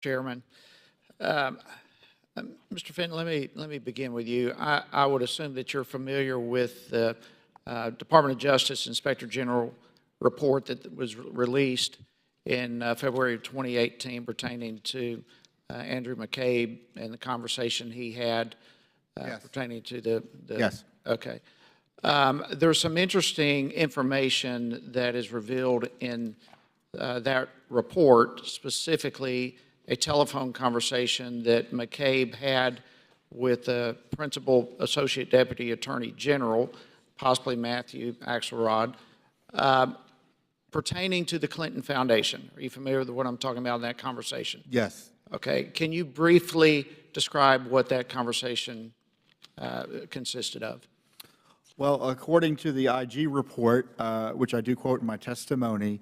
Chairman. Mr. Fenton, let me begin with you. I would assume that you're familiar with the Department of Justice Inspector General report that was released in February of 2018 pertaining to Andrew McCabe and the conversation he had Yes. pertaining to the Yes. Okay. There's some interesting information that is revealed in that report, specifically a telephone conversation that McCabe had with the Principal Associate Deputy Attorney General, possibly Matthew Axelrod, pertaining to the Clinton Foundation. Are you familiar with what I'm talking about in that conversation? Yes. Okay. Can you briefly describe what that conversation consisted of? Well, according to the IG report, which I do quote in my testimony,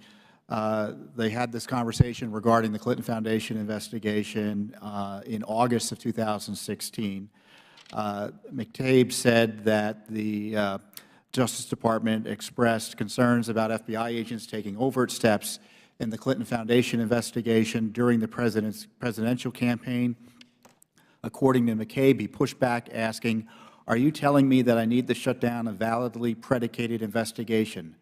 they had this conversation regarding the Clinton Foundation investigation in August of 2016. McCabe said that the Justice Department expressed concerns about FBI agents taking overt steps in the Clinton Foundation investigation during the presidential campaign. According to McCabe, he pushed back asking, "Are you telling me that I need to shut down a validly predicated investigation?"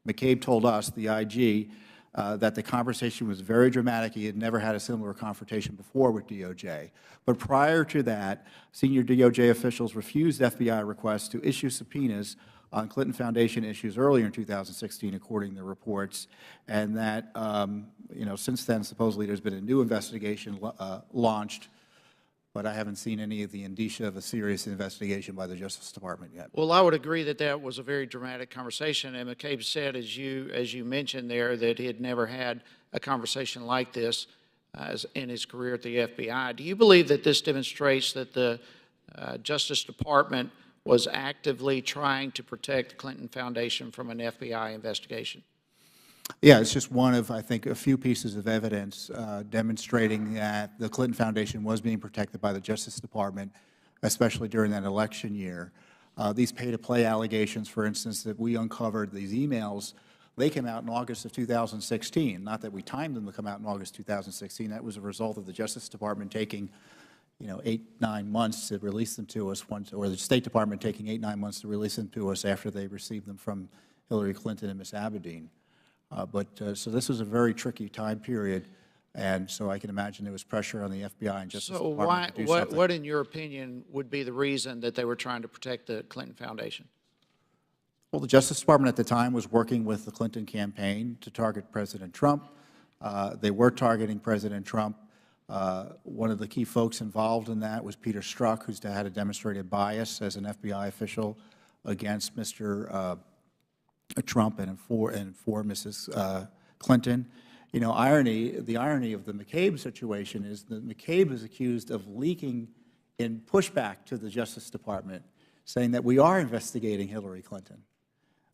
McCabe told us, the IG, that the conversation was very dramatic. He had never had a similar confrontation before with DOJ. But prior to that, senior DOJ officials refused FBI requests to issue subpoenas on Clinton Foundation issues earlier in 2016, according to the reports, and that, since then, supposedly there's been a new investigation launched, but I haven't seen any of the indicia of a serious investigation by the Justice Department yet. Well, I would agree that that was a very dramatic conversation, and McCabe said, as you mentioned there, that he had never had a conversation like this in his career at the FBI. Do you believe that this demonstrates that the Justice Department was actively trying to protect the Clinton Foundation from an FBI investigation? Yeah, it's just one of, I think, a few pieces of evidence demonstrating that the Clinton Foundation was being protected by the Justice Department, especially during that election year. These pay-to-play allegations, for instance, that we uncovered, these emails, they came out in August of 2016. Not that we timed them to come out in August 2016. That was a result of the Justice Department taking 8-9 months to release them to us, or the State Department taking 8-9 months to release them to us after they received them from Hillary Clinton and Ms. Abedin. So this was a very tricky time period, and so I can imagine there was pressure on the FBI and Justice Department to do something. What, in your opinion, would be the reason that they were trying to protect the Clinton Foundation? Well, the Justice Department at the time was working with the Clinton campaign to target President Trump. They were targeting President Trump. One of the key folks involved in that was Peter Strzok, who's had a demonstrated bias as an FBI official against Mr. Trump and for Mrs. Clinton. The irony of the McCabe situation is that McCabe is accused of leaking in pushback to the Justice Department, saying that we are investigating Hillary Clinton,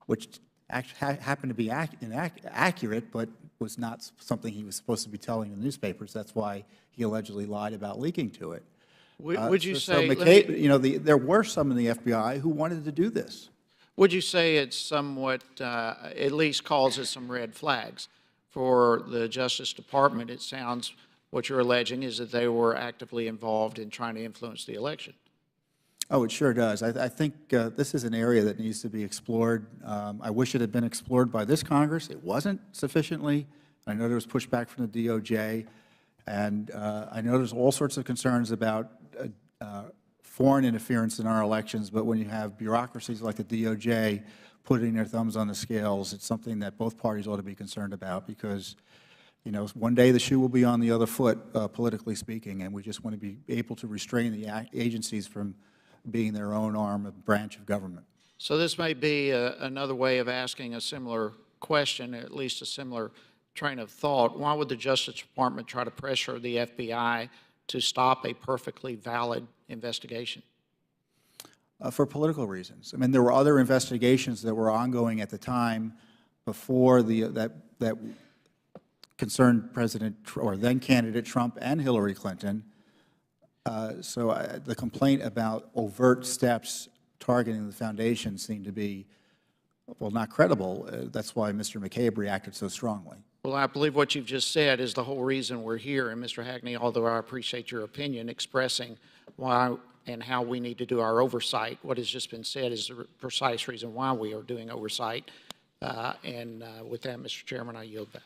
which happened to be accurate, but was not something he was supposed to be telling the newspapers. That's why he allegedly lied about leaking to it. Would you say, McCabe, there were some in the FBI who wanted to do this. Would you say it's somewhat, at least causes some red flags for the Justice Department? It sounds, what you're alleging is that they were actively involved in trying to influence the election. Oh, it sure does. I think this is an area that needs to be explored. I wish it had been explored by this Congress. It wasn't sufficiently. I know there was pushback from the DOJ, and I know there's all sorts of concerns about foreign interference in our elections, but when you have bureaucracies like the DOJ putting their thumbs on the scales, it's something that both parties ought to be concerned about because, one day the shoe will be on the other foot, politically speaking, and we just want to be able to restrain the agencies from being their own arm of branch of government. So this may be another way of asking a similar question, at least a similar train of thought. Why would the Justice Department try to pressure the FBI to stop a perfectly valid investigation? For political reasons. I mean, there were other investigations that were ongoing at the time before that concerned President or then candidate Trump and Hillary Clinton. The complaint about overt steps targeting the foundation seemed to be, well, not credible. That's why Mr. McCabe reacted so strongly. Well, I believe what you've just said is the whole reason we're here. And Mr. Hackney, although I appreciate your opinion expressing why and how we need to do our oversight, what has just been said is the precise reason why we are doing oversight. With that, Mr. Chairman, I yield back.